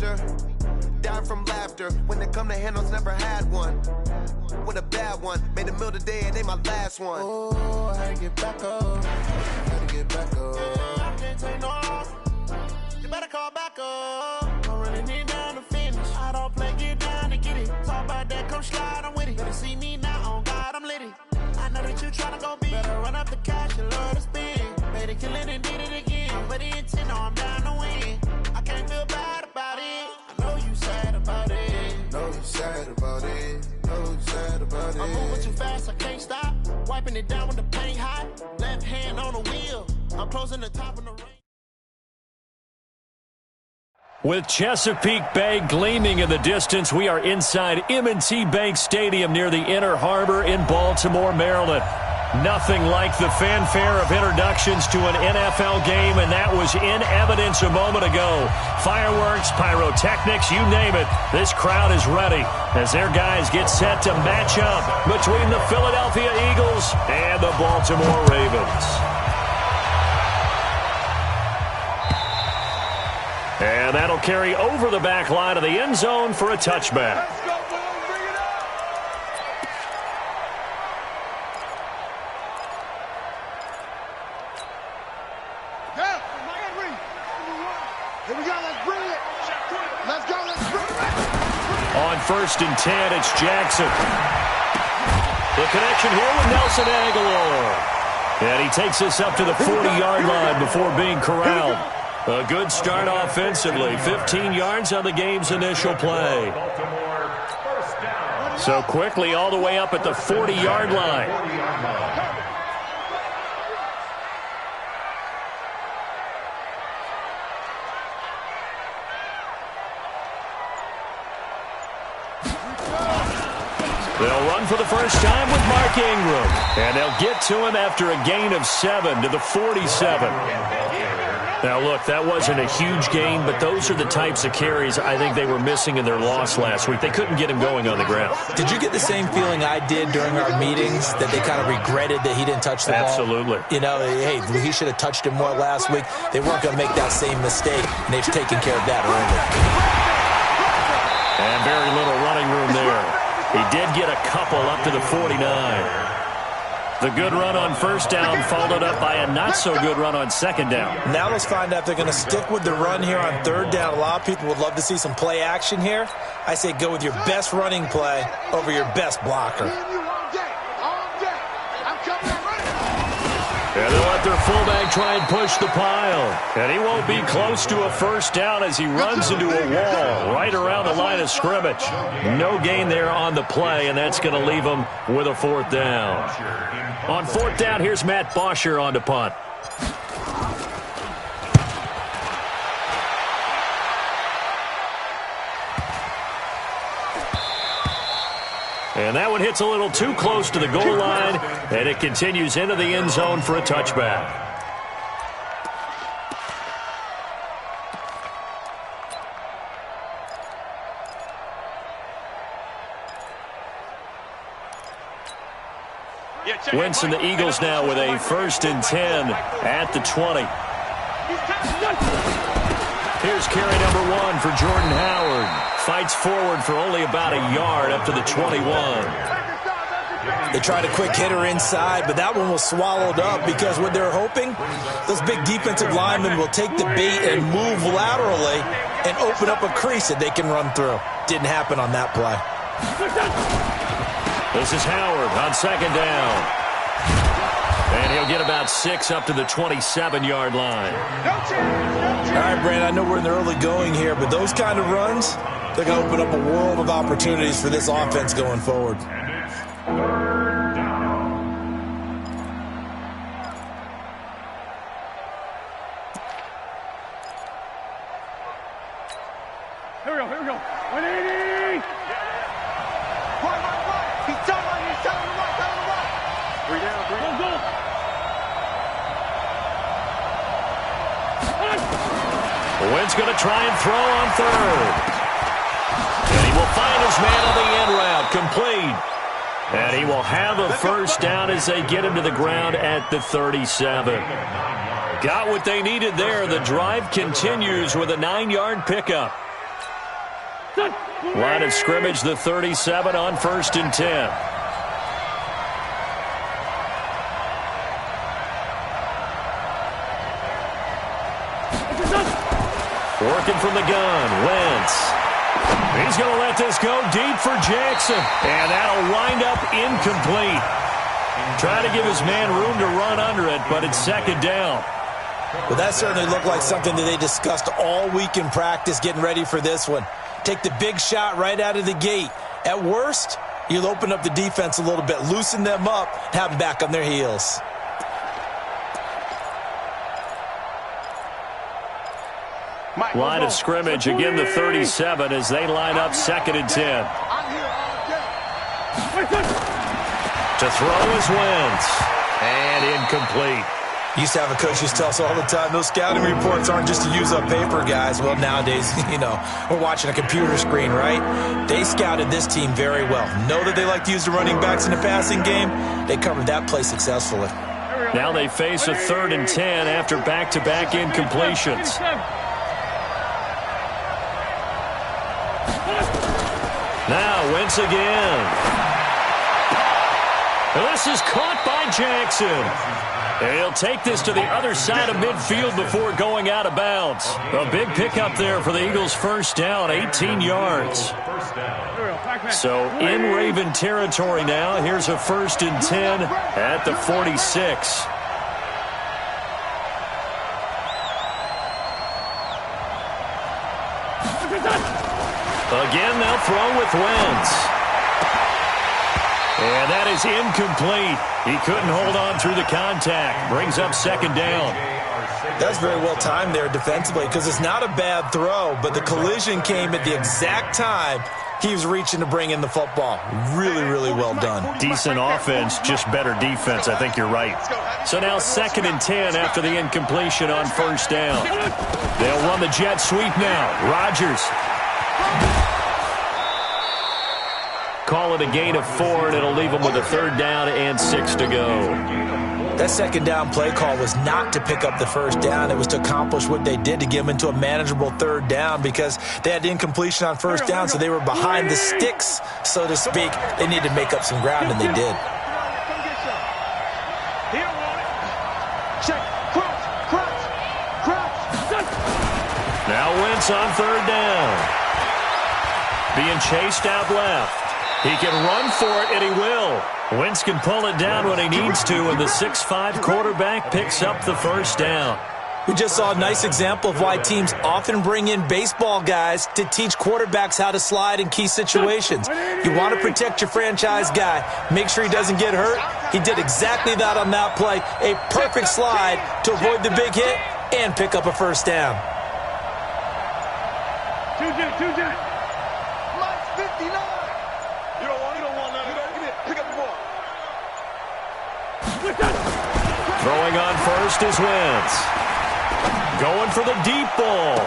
after. Dying from laughter. When they come to handles, never had one. With a bad one. Made a meal today and they my last one. Oh, I had to get back up. Had to get back up. I can't take no off. You better call back up. Don't really need down to finish. I don't play, get down to get it. Talk about that, come slide, I'm with it. Better see me now, on God, I'm litty. I know that you tryna go big. Better run up the cash and love to spend. Made it, kill it, and did it again. But the intent, no, I'm down to win. I can't feel bad about it. I know you sad about it. Know you sad about it. Know you sad about it. I'm moving too fast, I can't stop. Wiping it down with the paint hot. Left hand on the wheel. I'm closing the top of the ring. With Chesapeake Bay gleaming in the distance, we are inside M&T Bank Stadium near the Inner Harbor in Baltimore, Maryland. Nothing like the fanfare of introductions to an NFL game, and that was in evidence a moment ago. Fireworks, pyrotechnics, you name it. This crowd is ready as their guys get set to match up between the Philadelphia Eagles and the Baltimore Ravens. And that'll carry over the back line of the end zone for a touchback. Let's go, boys. Bring it up. Yeah, here we go. Let's bring it. Let's go. Let's bring it. On 1st and 10, it's Jackson. The connection here with Nelson Aguilar. And he takes us up to the 40-yard line before being corralled. A good start offensively. 15 yards on the game's initial play. So quickly all the way up at the 40-yard line. They'll run for the first time with Mark Ingram. And they'll get to him after a gain of 7 to the 47. Now, look, that wasn't a huge gain, but those are the types of carries I think they were missing in their loss last week. They couldn't get him going on the ground. Did you get the same feeling I did during our meetings, that they kind of regretted that he didn't touch the ball? Absolutely. You know, hey, he should have touched him more last week. They weren't going to make that same mistake, and they've taken care of that early. And very little running room there. He did get a couple up to the 49. The good run on first down followed up by a not-so-good run on second down. Now let's find out if they're going to stick with the run here on third down. A lot of people would love to see some play action here. I say go with your best running play over your best blocker. And they'll let their fullback try and push the pile. And he won't be close to a first down as he runs into a wall right around the line of scrimmage. No gain there on the play, and that's going to leave him with a 4th down. On 4th down, here's Matt Bosher on to punt. And that one hits a little too close to the goal line, and it continues into the end zone for a touchback. Winston, the Eagles now with a 1st and 10 at the 20. Here's carry number 1 for Jordan Howard. Fights forward for only about a yard up to the 21. They tried a quick hitter inside, but that one was swallowed up because what they're hoping, those big defensive linemen will take the bait and move laterally and open up a crease that they can run through. Didn't happen on that play. This is Howard on second down. And he'll get about 6 up to the 27-yard line. All right, Brandon, I know we're in the early going here, but those kind of runs, they're going to open up a world of opportunities for this offense going forward. Here we go. 180. He's telling him to run. 3 down. Go. Wynn's going to try and throw on 3rd. And he will find his man on the end route, complete. And he will have a first down as they get him to the ground at the 37. Got what they needed there. The drive continues with a 9-yard pickup. Line of scrimmage, the 37 on 1st and 10. Working from the gun, Wentz. He's going to let this go deep for Jackson. And that'll wind up incomplete. Trying to give his man room to run under it, but it's 2nd down. Well, that certainly looked like something that they discussed all week in practice getting ready for this one. Take the big shot right out of the gate. At worst, you'll open up the defense a little bit, loosen them up, have them back on their heels. Line of scrimmage, again the 37 as they line up 2nd and 10. To throw is Wentz. And incomplete. Used to have a coach used to tell us all the time, those scouting reports aren't just to use up paper, guys. Well, nowadays, we're watching a computer screen, right? They scouted this team very well. Know that they like to use the running backs in the passing game. They covered that play successfully. Now they face a 3rd and 10 after back-to-back incompletions. Now Wentz again. This is caught by Jackson. He'll take this to the other side of midfield before going out of bounds. A big pickup there for the Eagles' 1st down, 18 yards. So in Raven territory now, here's a 1st and 10 at the 46. Again, they'll throw with Wentz. And that is incomplete. He couldn't hold on through the contact. Brings up 2nd down. That's very well timed there defensively because it's not a bad throw, but the collision came at the exact time he was reaching to bring in the football. Really, really well done. Decent offense, just better defense. I think you're right. So now 2nd and 10 after the incompletion on 1st down. They'll run the jet sweep now. Rodgers. Call it a gain of 4, and it'll leave them with a 3rd down and 6 to go. That 2nd down play call was not to pick up the 1st down. It was to accomplish what they did to get them into a manageable 3rd down because they had incompletion on 1st down, so they were behind the sticks, so to speak. They needed to make up some ground, and they did. Now Wentz on 3rd down. Being chased out left. He can run for it, and he will. Wentz can pull it down when he needs to, and the 6'5" quarterback picks up the 1st down. We just saw a nice example of why teams often bring in baseball guys to teach quarterbacks how to slide in key situations. You want to protect your franchise guy. Make sure he doesn't get hurt. He did exactly that on that play. A perfect slide to avoid the big hit and pick up a 1st down. Throwing on 1st is Wentz. Going for the deep ball.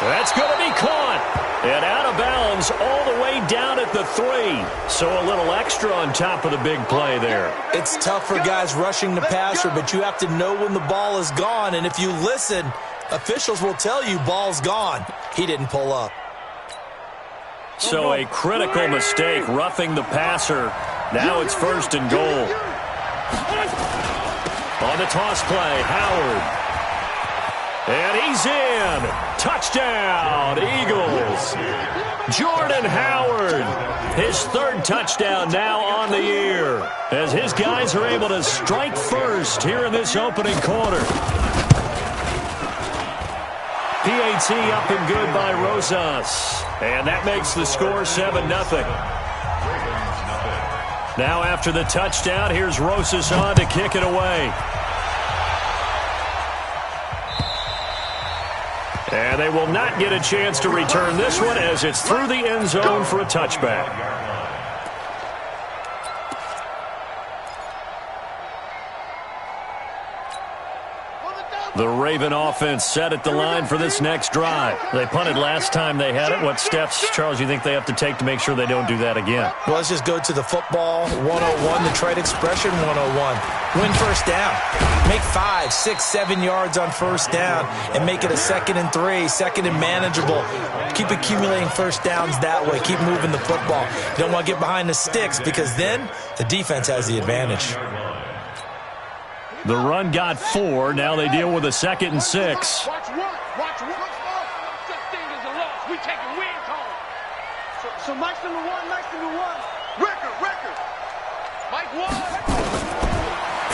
That's going to be caught. And out of bounds all the way down at the 3. So a little extra on top of the big play there. It's tough for guys rushing the passer, but you have to know when the ball is gone. And if you listen, officials will tell you ball's gone. He didn't pull up. So a critical mistake, roughing the passer. Now it's 1st and goal. On the toss play, Howard. And he's in. Touchdown, Eagles. Jordan Howard. His 3rd touchdown now on the year. As his guys are able to strike first here in this opening quarter. PAT up and good by Rosas. And that makes the score 7-0. Now after the touchdown, here's Rosas on to kick it away. And they will not get a chance to return this one as it's through the end zone for a touchback. The Raven offense set at the line for this next drive. They punted last time they had it. What steps, Charles, you think they have to take to make sure they don't do that again? Well, let's just go to the football 101, the trade expression 101. Win first down. Make 5, 6, 7 yards on first down and make it a 2nd and 3, 2nd and manageable. Keep accumulating first downs that way. Keep moving the football. You don't want to get behind the sticks because then the defense has the advantage. The run got 4. Now they deal with a 2nd and 6. Watch one. Watch one. Such thing as a loss. We taking wins home. So Mike's number 1. Mike's number 1. Record. Mike 1.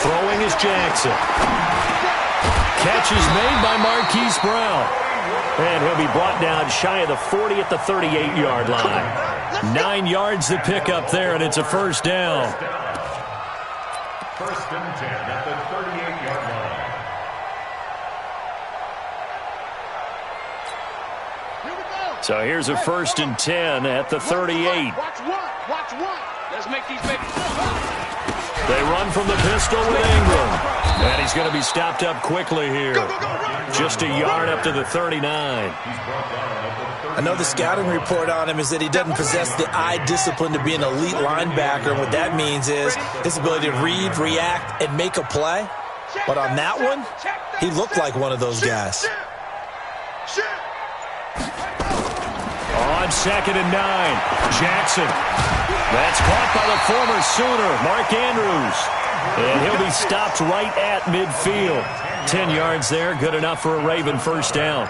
Throwing is Jackson. Catch is made by Marquise Brown. And he'll be brought down shy of the 40 at the 38-yard line. 9 yards to pick up there, and it's a first down. First and 10 at the 38-yard line. Here we go. So here's a first and 10 at the 38. Watch one. Let's make these babies. They run from the pistol with Ingram. And he's going to be stopped up quickly here. Just a yard up to the 39. I know the scouting report on him is that he doesn't possess the eye discipline to be an elite linebacker. And what that means is his ability to read, react, and make a play. But on that one, he looked like one of those guys. On 2nd and 9, Jackson. That's caught by the former Sooner, Mark Andrews. And he'll be stopped right at midfield. 10 yards there, good enough for a Raven first down.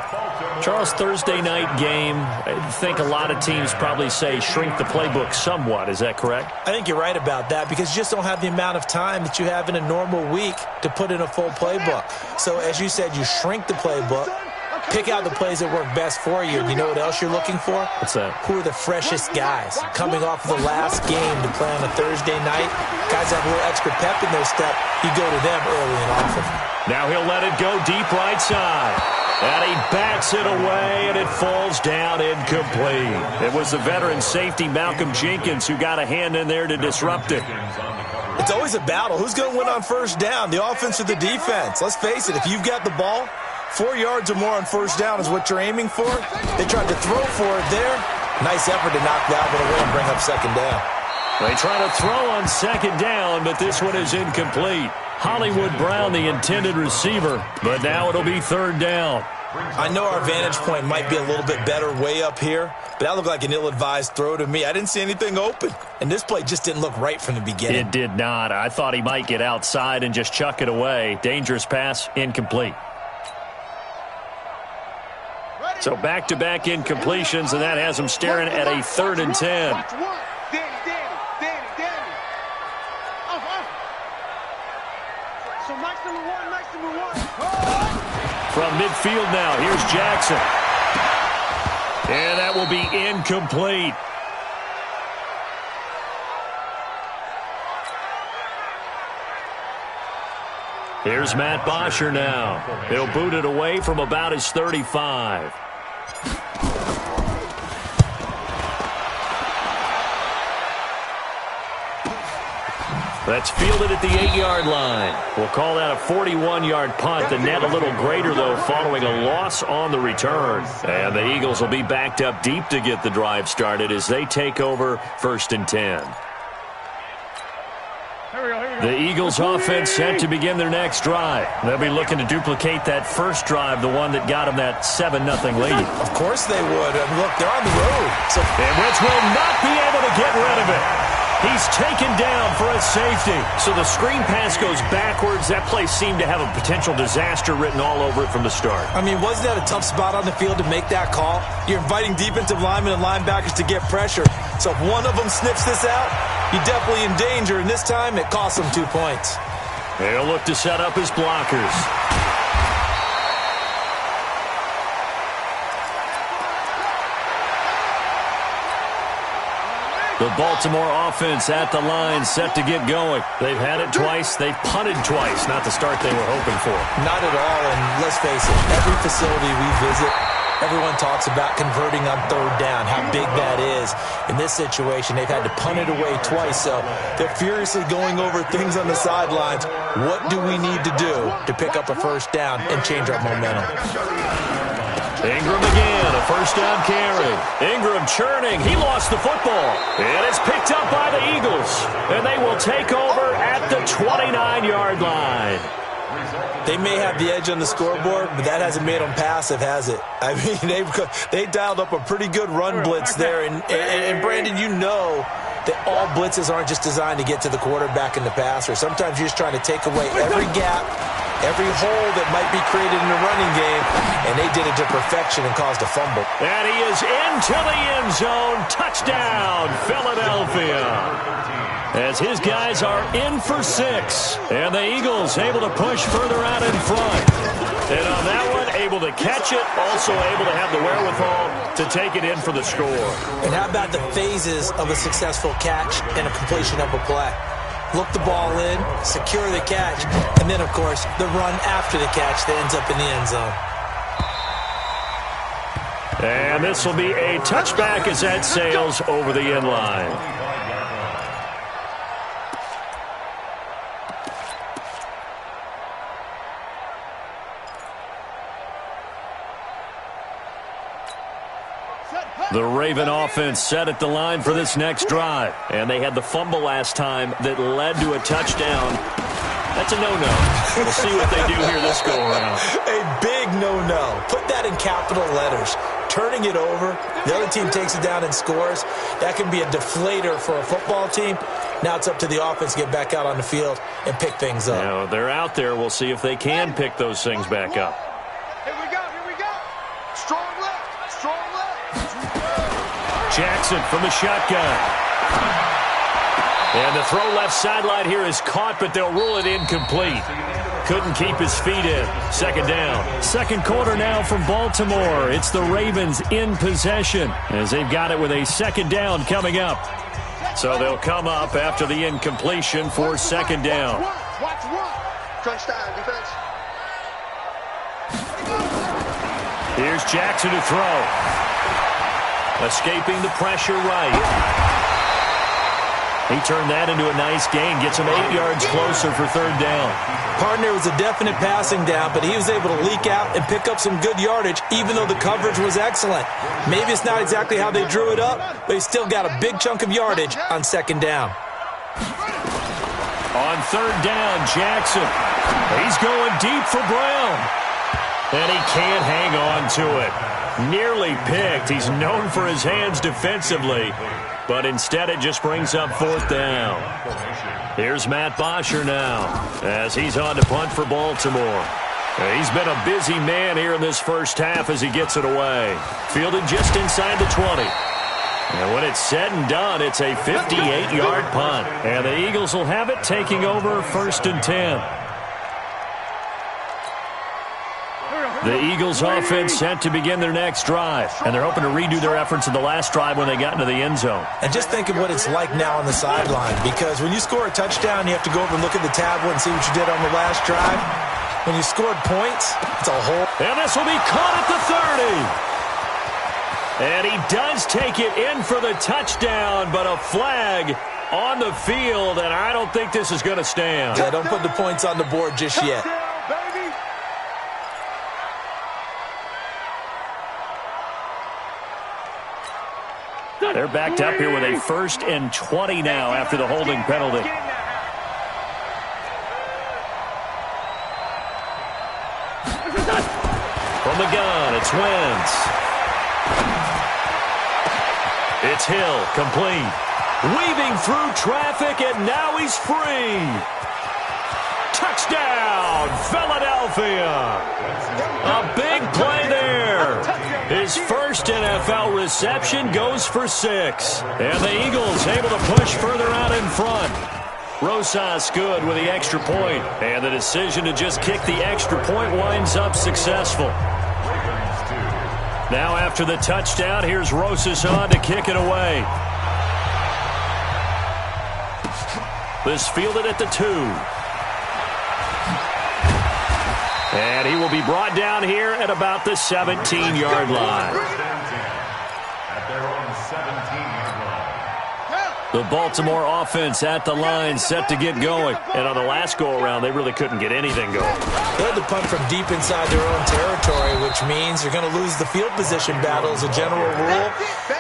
Charles, Thursday night game, I think a lot of teams probably say shrink the playbook somewhat. Is that correct? I think you're right about that because you just don't have the amount of time that you have in a normal week to put in a full playbook. So as you said, you shrink the playbook, pick out the plays that work best for you. And you know what else you're looking for? What's that? Who are the freshest guys coming off of the last game to play on a Thursday night? Guys have a little extra pep in their step. You go to them early and often. Now he'll let it go deep right side. And he bats it away, and it falls down incomplete. It was the veteran safety, Malcolm Jenkins, who got a hand in there to disrupt it. It's always a battle. Who's going to win on first down, the offense or the defense? Let's face it, if you've got the ball, 4 yards or more on first down is what you're aiming for. They tried to throw for it there. Nice effort to knock that one away and bring up 2nd down. They try to throw on 2nd down, but this one is incomplete. Hollywood Brown, the intended receiver, but now it'll be 3rd down. I know our vantage point might be a little bit better way up here, but that looked like an ill-advised throw to me. I didn't see anything open, and this play just didn't look right from the beginning. It did not. I thought he might get outside and just chuck it away. Dangerous pass, incomplete. So back-to-back incompletions, and that has him staring at a 3rd and 10. Watch one. Danny. So Mike's number 1. From midfield now, here's Jackson. And that will be incomplete. Here's Matt Bosher now. He'll boot it away from about his 35. That's fielded at the 8-yard line. We'll call that a 41-yard punt. The net a little greater, though, following a loss on the return. And the Eagles will be backed up deep to get the drive started as they take over 1st and 10. The Eagles offense set to begin their next drive. They'll be looking to duplicate that first drive, the one that got them that 7-0 lead. Of course they would. And look, they're on the road. And Wentz will not be able to get rid of it. He's taken down for a safety. So the screen pass goes backwards. That play seemed to have a potential disaster written all over it from the start. I mean, wasn't that a tough spot on the field to make that call? You're inviting defensive linemen and linebackers to get pressure. So if one of them sniffs this out, you're definitely in danger. And this time, it cost them 2 points. They'll look to set up his blockers. The Baltimore offense at the line, set to get going. They've had it twice. They've punted twice. Not the start they were hoping for. Not at all, and let's face it, every facility we visit, Everyone talks about converting on third down, how big that is. In this situation, they've had to punt it away twice, so they're furiously going over things on the sidelines. What do we need to do to pick up a first down and change our momentum? Ingram again, a first down carry. Ingram churning. He lost the football. And it's picked up by the Eagles. And they will take over at the 29-yard line. They may have the edge on the scoreboard, but that hasn't made them passive, has it? I mean, they dialed up a pretty good run blitz there. And Brandon, you know that all blitzes aren't just designed to get to the quarterback in the passer. Sometimes you're just trying to take away every gap, every hole that might be created in the running game, and they did it to perfection and caused a fumble. And he is into the end zone. Touchdown, Philadelphia. As his guys are in for 6. And the Eagles able to push further out in front. And on that one, able to catch it, also able to have the wherewithal to take it in for the score. And how about the phases of a successful catch and a completion of a play? Look the ball in, secure the catch, and then, of course, the run after the catch that ends up in the end zone. And this will be a touchback as that sails over the end line. The Raven offense set at the line for this next drive. And they had the fumble last time that led to a touchdown. That's a no-no. We'll see what they do here this go-around. A big no-no. Put that in capital letters. Turning it over, the other team takes it down and scores. That can be a deflator for a football team. Now it's up to the offense to get back out on the field and pick things up. Now, they're out there. We'll see if they can pick those things back up. Here we go, here we go. Strong left, strong left. Jackson from the shotgun. And the throw left sideline here is caught, but they'll rule it incomplete. Couldn't keep his feet in. Second down. Second quarter now from Baltimore. It's the Ravens in possession as they've got it with a second down coming up. So they'll come up after the incompletion for second down. Watch one. Crunch time, defense. Here's Jackson to throw. Escaping the pressure right. He turned that into a nice gain. Gets him 8 yards closer for third down. Partner was a definite passing down, but he was able to leak out and pick up some good yardage, even though the coverage was excellent. Maybe it's not exactly how they drew it up, but he still got a big chunk of yardage on second down. On third down, Jackson. He's going deep for Brown. And he can't hang on to it. Nearly picked. He's known for his hands defensively. But instead it just brings up fourth down. Here's Matt Bosher now as he's on to punt for Baltimore. He's been a busy man here in this first half as he gets it away. Fielded just inside the 20. And when it's said and done, it's a 58-yard punt. And the Eagles will have it taking over first and 10. The Eagles offense set to begin their next drive, and they're hoping to redo their efforts in the last drive when they got into the end zone. And just think of what it's like now on the sideline, because when you score a touchdown, you have to go over and look at the tablet and see what you did on the last drive. When you scored points, it's a whole... And this will be caught at the 30. And he does take it in for the touchdown, but a flag on the field, and I don't think this is going to stand. Yeah, don't put the points on the board just yet. They're backed up here with a 1st and 20 now after the holding penalty. From the gun, it's Wentz. It's Hill, complete. Weaving through traffic, and now he's free. Touchdown, Philadelphia. A big play there. His first NFL reception goes for 6. And the Eagles able to push further out in front. Rosas good with the extra point. And the decision to just kick the extra point winds up successful. Now after the touchdown, here's Rosas on to kick it away. This fielded at the 2. And he will be brought down here at about the 17-yard line. At their own 17-yard line. The Baltimore offense at the line, set to get going. And on the last go-around, they really couldn't get anything going. They had to punt from deep inside their own territory, which means you're going to lose the field position battle as a general rule.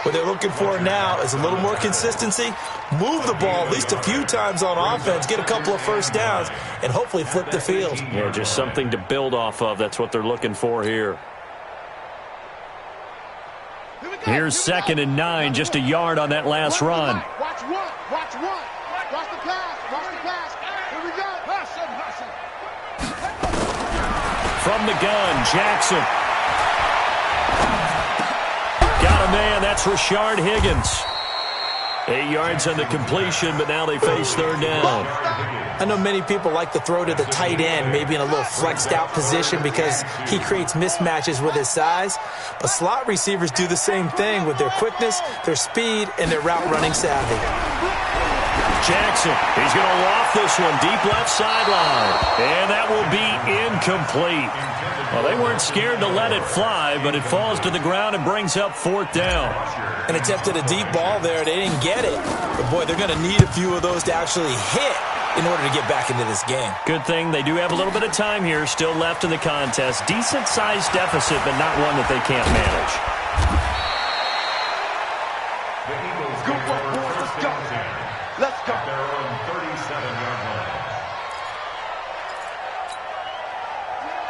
What they're looking for now is a little more consistency, move the ball at least a few times on offense, get a couple of first downs, and hopefully flip the field. Yeah, just something to build off of. That's what they're looking for here. Here's 2nd and 9, just a yard on that last run. Watch one. Watch one. Watch the pass. Watch the pass. Here we go. From the gun, Jackson. Got a man. That's Rashard Higgins. 8 yards on the completion, but now they face 3rd down. I know many people like to throw to the tight end, maybe in a little flexed out position because he creates mismatches with his size. But slot receivers do the same thing with their quickness, their speed, and their route running savvy. Jackson, he's going to loft this one deep left sideline. And that will be incomplete. Well, they weren't scared to let it fly, but it falls to the ground and brings up 4th down. An attempt at a deep ball there. They didn't get it. But, boy, they're going to need a few of those to actually hit in order to get back into this game. Good thing they do have a little bit of time here still left in the contest. Decent-sized deficit, but not one that they can't manage. The Eagles Good take work, over boys. Let's go. 1st and 10 Let's go. at their own 37-yard line.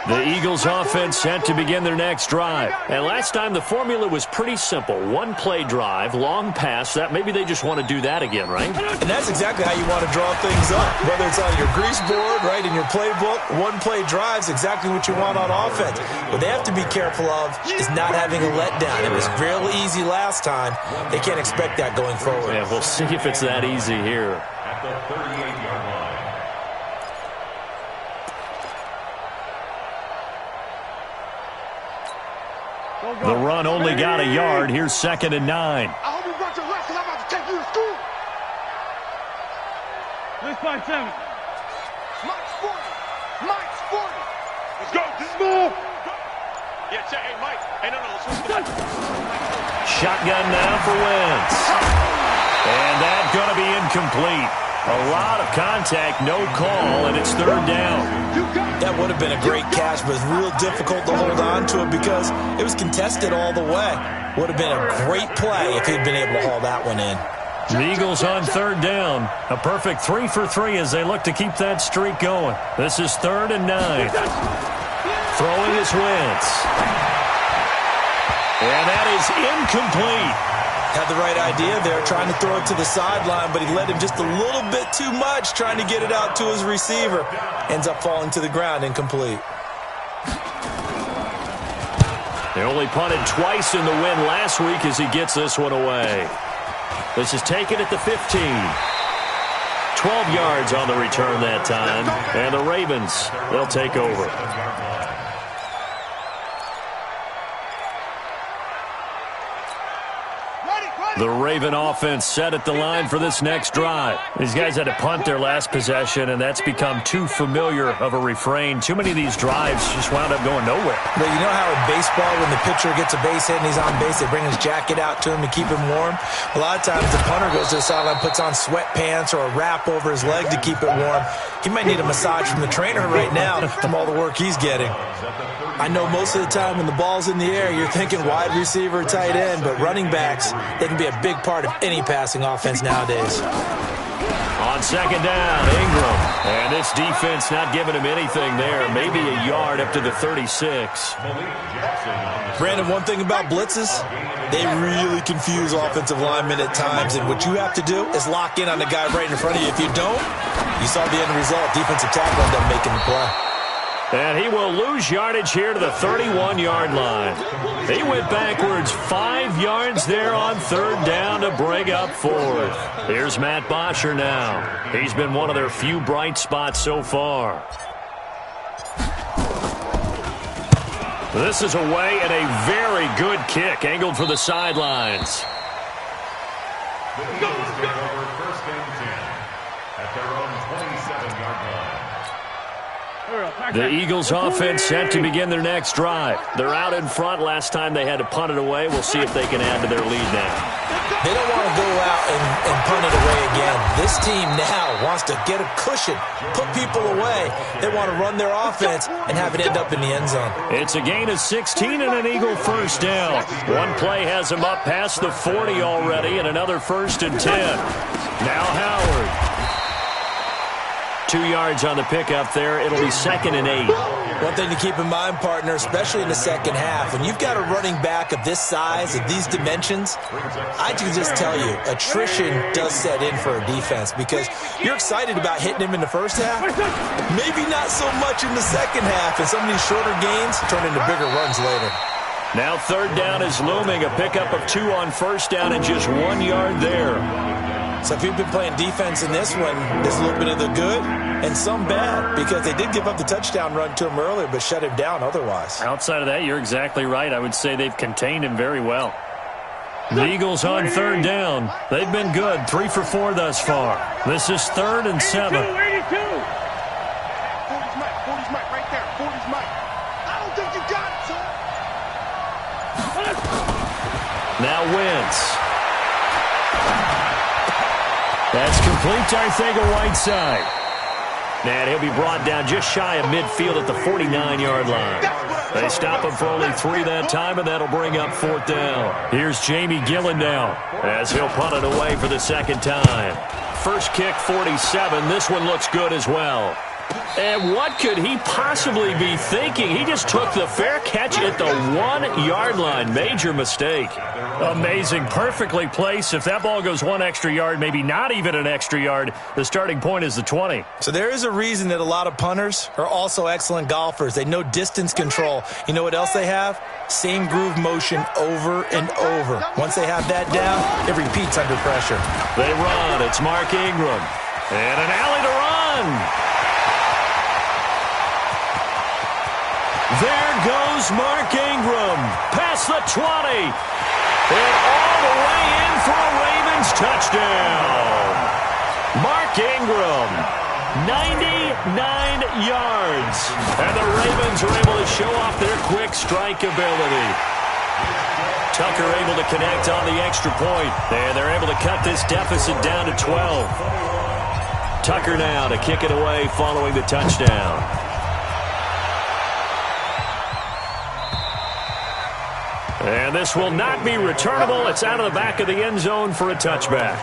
The Eagles offense set to begin their next drive. And last time the formula was pretty simple. One-play drive, long pass. That maybe they just want to do that again, right? And that's exactly how you want to draw things up. Whether it's on your grease board, right, in your playbook, one-play drive's exactly what you want on offense. What they have to be careful of is not having a letdown. It was real easy last time. They can't expect that going forward. Yeah, we'll see if it's that easy here. At the 38-yard line. The run only got a yard. Here's 2nd and 9. I hope you brought your lunch because I'm about to take you to school. Let's find 7. Mike's 40. Mike's 40. Let's go. Move. Yeah, check. Hey, Mike. Hey, no. Let's Shotgun now for Wentz. And that's going to be incomplete. A lot of contact, no call, and it's 3rd down. That would have been a great catch, but it's real difficult to hold on to it because it was contested all the way. Would have been a great play if he'd been able to haul that one in. The Eagles on 3rd down. A perfect 3 for 3 as they look to keep that streak going. This is 3rd and 9. Throwing is Wentz. And that is incomplete. Had the right idea there, trying to throw it to the sideline, but he led him just a little bit too much, trying to get it out to his receiver. Ends up falling to the ground, incomplete. They only punted twice in the win last week as he gets this one away. This is taken at the 15. 12 yards on the return that time. And the Ravens, they'll take over. The Raven offense set at the line for this next drive. These guys had to punt their last possession, and that's become too familiar of a refrain. Too many of these drives just wound up going nowhere. But you know how in baseball, when the pitcher gets a base hit and he's on base, they bring his jacket out to him to keep him warm? A lot of times the punter goes to the sideline, puts on sweatpants or a wrap over his leg to keep it warm. He might need a massage from the trainer right now from all the work he's getting. I know most of the time when the ball's in the air, you're thinking wide receiver, tight end, but running backs, they can be a big part of any passing offense nowadays. On 2nd down, Ingram. And this defense not giving him anything there. Maybe a yard up to the 36. Brandon, one thing about blitzes, they really confuse offensive linemen at times, and what you have to do is lock in on the guy right in front of you. If you don't, you saw the end result. Defensive tackle ended up making the play. And he will lose yardage here to the 31-yard line. He went backwards 5 yards there on 3rd down to bring up 4th. Here's Matt Bosher now. He's been one of their few bright spots so far. This is away and a very good kick angled for the sidelines. The Eagles take over 1st and 10 at their own 27-yard line. The Eagles offense set to begin their next drive. They're out in front. Last time they had to punt it away. We'll see if they can add to their lead now. They don't want to go out and punt it away again. This team now wants to get a cushion, put people away. They want to run their offense and have it end up in the end zone. It's a gain of 16 and an Eagle first down. One play has them up past the 40 already, and another 1st and 10. Now Howard. 2 yards on the pickup there. It'll be 2nd and 8. One thing to keep in mind, partner, especially in the second half, when you've got a running back of this size, of these dimensions, I can just tell you, attrition does set in for a defense because you're excited about hitting him in the first half. Maybe not so much in the second half, and some of these shorter gains turn into bigger runs later. Now 3rd down is looming. A pickup of 2 on 1st down and just 1 yard there. So if you've been playing defense in this one, there's a little bit of the good and some bad because they did give up the touchdown run to him earlier but shut him down otherwise. Outside of that, you're exactly right. I would say they've contained him very well. The Eagles on 3rd down. They've been good. 3 for 4 thus far. This is 3rd and 7. 40's Mike right there. 40's Mike. I don't think you got it, son. Now Wentz. That's complete to Arcega-Whiteside. And he'll be brought down just shy of midfield at the 49-yard line. They stop him for only 3 that time, and that'll bring up 4th down. Here's Jamie Gillen now as he'll punt it away for the 2nd time. First kick, 47. This one looks good as well. And what could he possibly be thinking? He just took the fair catch at the 1-yard line. Major mistake. Amazing. Perfectly placed. If that ball goes 1 extra yard, maybe not even an extra yard, the starting point is the 20. So there is a reason that a lot of punters are also excellent golfers. They know distance control. You know what else they have? Same groove motion over and over. Once they have that down, it repeats under pressure. They run. It's Mark Ingram. And an alley to run. There goes Mark Ingram. Past the 20. And all the way in for a Ravens touchdown. Mark Ingram, 99 yards. And the Ravens are able to show off their quick strike ability. Tucker able to connect on the extra point. And they're able to cut this deficit down to 12. Tucker now to kick it away following the touchdown. And this will not be returnable. It's out of the back of the end zone for a touchback.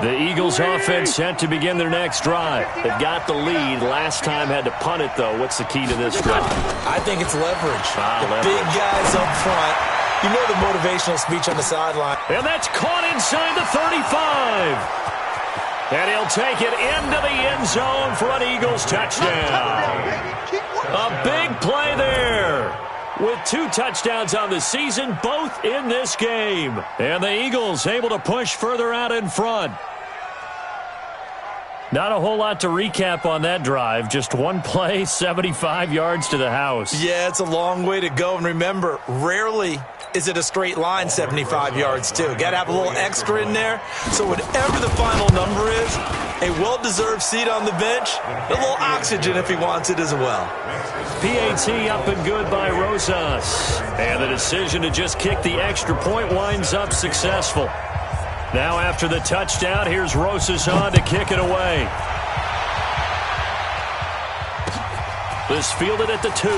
The Eagles offense set to begin their next drive. They've got the lead. Last time had to punt it, though. What's the key to this drive? I think it's leverage. Leverage. Big guys up front. You know the motivational speech on the sideline. And that's caught inside the 35. And he'll take it into the end zone for an Eagles touchdown. A big play there. With 2 touchdowns on the season, both in this game. And the Eagles able to push further out in front. Not a whole lot to recap on that drive. Just one play, 75 yards to the house. Yeah, it's a long way to go. And remember, rarely is it a straight line 75 yards, too. Got to have a little extra in there. So whatever the final number is, a well-deserved seat on the bench, a little oxygen if he wants it as well. PAT up and good by Rosas. And the decision to just kick the extra point winds up successful. Now after the touchdown, here's Rosas on to kick it away. This fielded at the 2.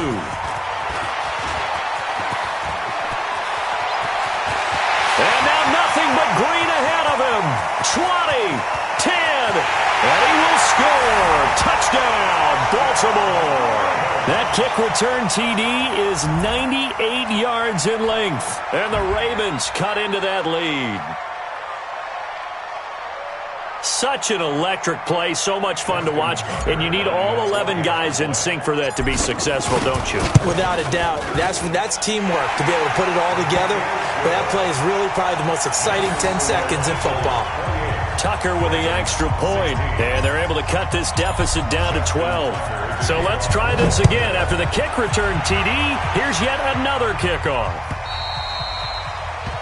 And now nothing but green ahead of him. 20, 10, and he will score. Touchdown, Baltimore. That kick return TD is 98 yards in length. And the Ravens cut into that lead. Such an electric play, so much fun to watch, and you need all 11 guys in sync for that to be successful, don't you? Without a doubt. That's teamwork to be able to put it all together. But that play is really probably the most exciting 10 seconds in football. Tucker with the extra point, and they're able to cut this deficit down to 12. So let's try this again. After the kick return TD, here's yet another kickoff.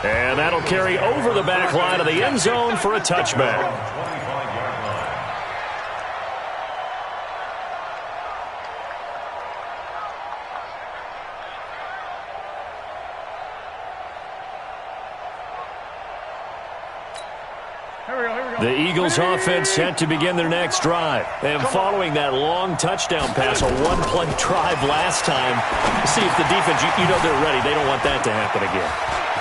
And that'll carry over the back line of the end zone for a touchback. The Eagles offense set to begin their next drive. And following that long touchdown pass, a one-play drive last time, see if the defense, you know they're ready. They don't want that to happen again.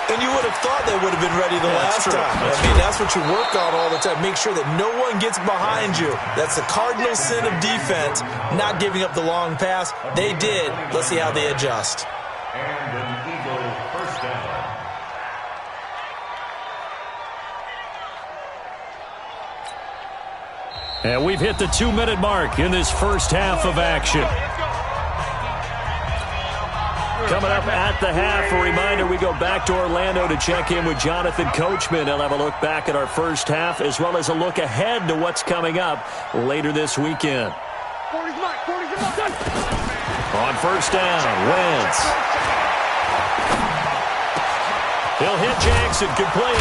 And you would have thought they would have been ready the last time. That's what you work on all the time. Make sure that no one gets behind you. That's the cardinal sin of defense, not giving up the long pass. They did. Let's see how they adjust. And an Eagle first down. And we've hit the 2-minute mark in this first half of action. Coming up at the half, a reminder, we go back to Orlando to check in with Jonathan Coachman. He'll have a look back at our first half as well as a look ahead to what's coming up later this weekend. On first down, Wentz. He'll hit Jackson complete.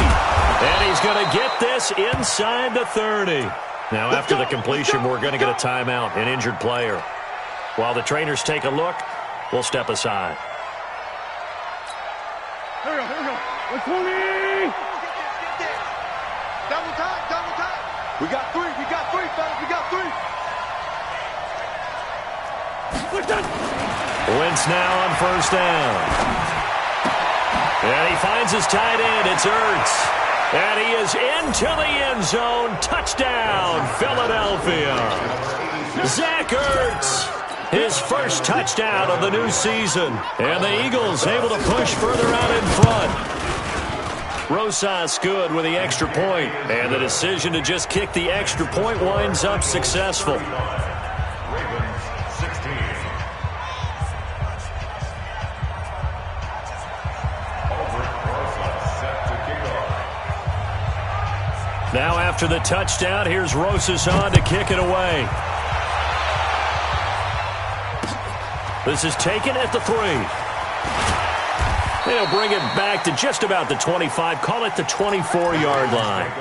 And he's going to get this inside the 30. Now, after the completion, we're going to get a timeout, an injured player. While the trainers take a look, we'll step aside. Here we go. 120. Double time. We got three, fellas. We got three. Wentz now on first down. And he finds his tight end. It's Ertz. And he is into the end zone. Touchdown, Philadelphia. Zach Ertz, his first touchdown of the new season. And the Eagles able to push further out in front. Rosas good with the extra point. And the decision to just kick the extra point winds up successful. Now after the touchdown, here's Rosas on to kick it away. This is taken at the 3. They'll bring it back to just about the 25. Call it the 24-yard line.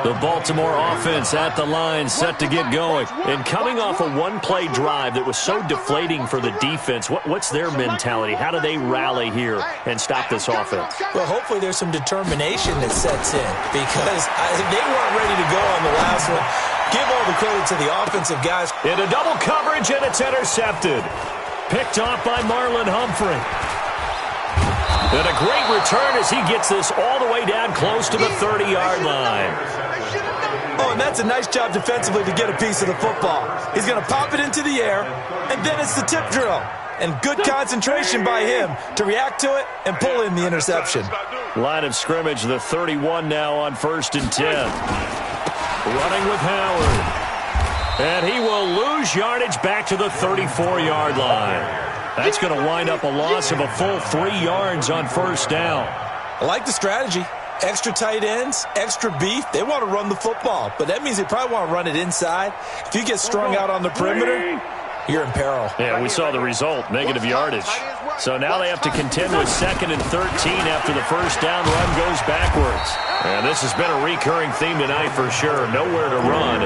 The Baltimore offense at the line, set to get going. And coming off a one-play drive that was so deflating for the defense, what's their mentality? How do they rally here and stop this offense? Well, hopefully there's some determination that sets in because they weren't ready to go on the last one. Give all the credit to the offensive guys. Into double coverage, and it's intercepted. Picked off by Marlon Humphrey. And a great return as he gets this all the way down close to the 30-yard line. Oh, and that's a nice job defensively to get a piece of the football. He's going to pop it into the air, and then it's the tip drill. And good concentration by him to react to it and pull in the interception. Line of scrimmage, the 31 now on 1st and 10. Running with Howard. And he will lose yardage back to the 34-yard line. That's going to wind up a loss of a full 3 yards on first down. I like the strategy. Extra tight ends, extra beef. They want to run the football, but that means they probably want to run it inside. If you get strung out on the perimeter, you're in peril. Yeah, we saw the result, negative yardage. So now they have to contend with 2nd and 13 after the first down run goes backwards. And this has been a recurring theme tonight for sure. Nowhere to run.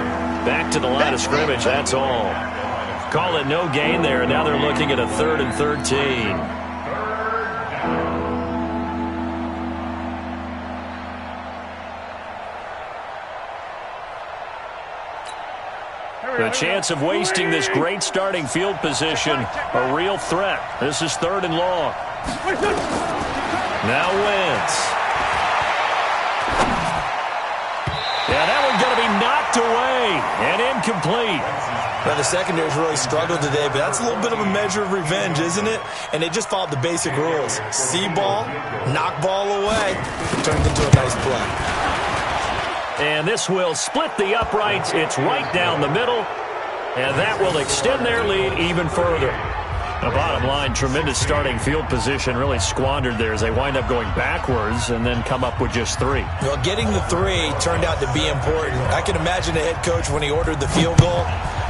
Back to the line of scrimmage, that's all. Call it no gain there, and now they're looking at a 3rd and 13. The chance of wasting this great starting field position, a real threat. This is 3rd and long. Now Wentz. Yeah, that one's going to be knocked away and incomplete. Now, the secondary's really struggled today, but that's a little bit of a measure of revenge, isn't it? And they just followed the basic rules. See ball, knock ball away. Turned into a nice play. And this will split the uprights. It's right down the middle. And that will extend their lead even further. The bottom line, tremendous starting field position, really squandered there as they wind up going backwards and then come up with just 3. Well, getting the 3 turned out to be important. I can imagine the head coach when he ordered the field goal.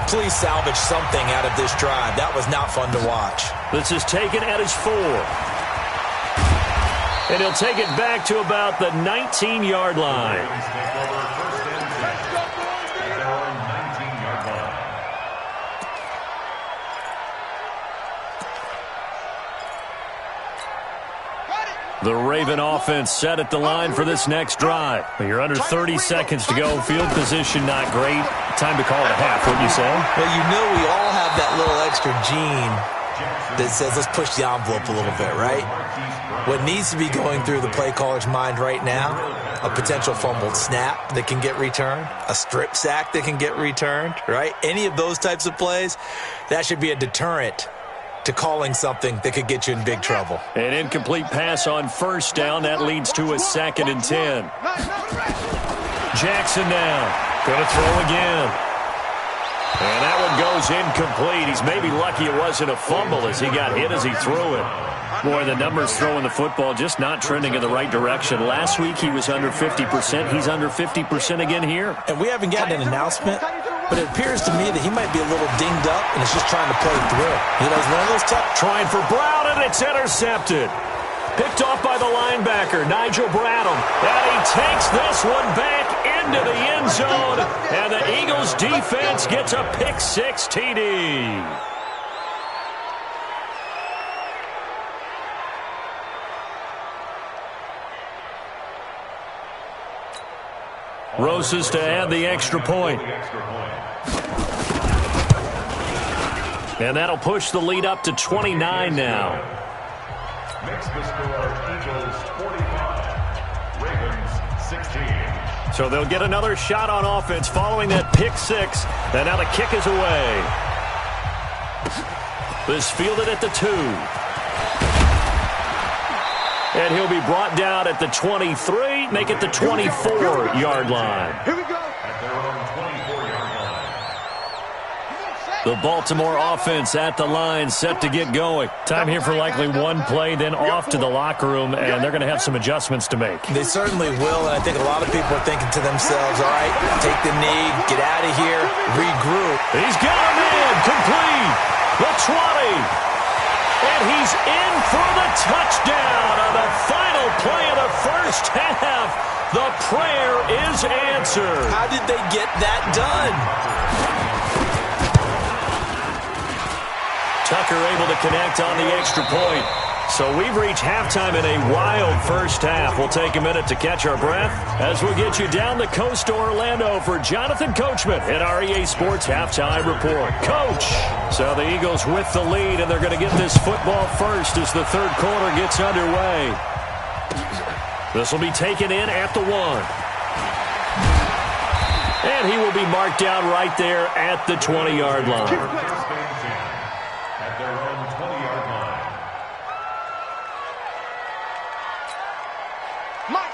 Please salvage something out of this drive. That was not fun to watch. This is taken at his 4. And he'll take it back to about the 19-yard line. The Raven offense set at the line for this next drive. You're under 30 seconds to go. Field position not great. Time to call it a half, wouldn't you say? Well, you know we all have that little extra gene that says let's push the envelope a little bit, right? What needs to be going through the play caller's mind right now, a potential fumbled snap that can get returned, a strip sack that can get returned, right? Any of those types of plays, that should be a deterrent to calling something that could get you in big trouble. An incomplete pass on first down. That leads to a 2nd and 10. Jackson now. Going to throw again. And that one goes incomplete. He's maybe lucky it wasn't a fumble as he got hit as he threw it. Boy, the numbers throwing the football just not trending in the right direction. Last week he was under 50%. He's under 50% again here. And we haven't gotten an announcement, but it appears to me that he might be a little dinged up and is just trying to play through. You know, it's one of those tough. Trying for Brown, and it's intercepted. Picked off by the linebacker, Nigel Bradham. And he takes this one back into the end zone. And the Eagles defense gets a pick-6 TD. Roses to add the extra point. And that'll push the lead up to 29 now. Makes the score Eagles 45, Ravens 16. So they'll get another shot on offense following that pick-6. And now the kick is away. This fielded at the 2. And he'll be brought down at the 23, make it the 24-yard line. Here we go. At their own 24-yard line. The Baltimore offense at the line, set to get going. Time here for likely one play, then off to the locker room, and they're going to have some adjustments to make. They certainly will, and I think a lot of people are thinking to themselves, all right, take the knee, get out of here, regroup. He's got him in, complete, the 20. And he's in for the touchdown on the final play of the first half. The prayer is answered. How did they get that done? Tucker able to connect on the extra point. So we've reached halftime in a wild first half. We'll take a minute to catch our breath as we get you down the coast to Orlando for Jonathan Coachman at our EA Sports Halftime Report. Coach! So the Eagles with the lead, and they're going to get this football first as the third quarter gets underway. This will be taken in at the 1. And he will be marked down right there at the 20-yard line. At their own 20-yard line.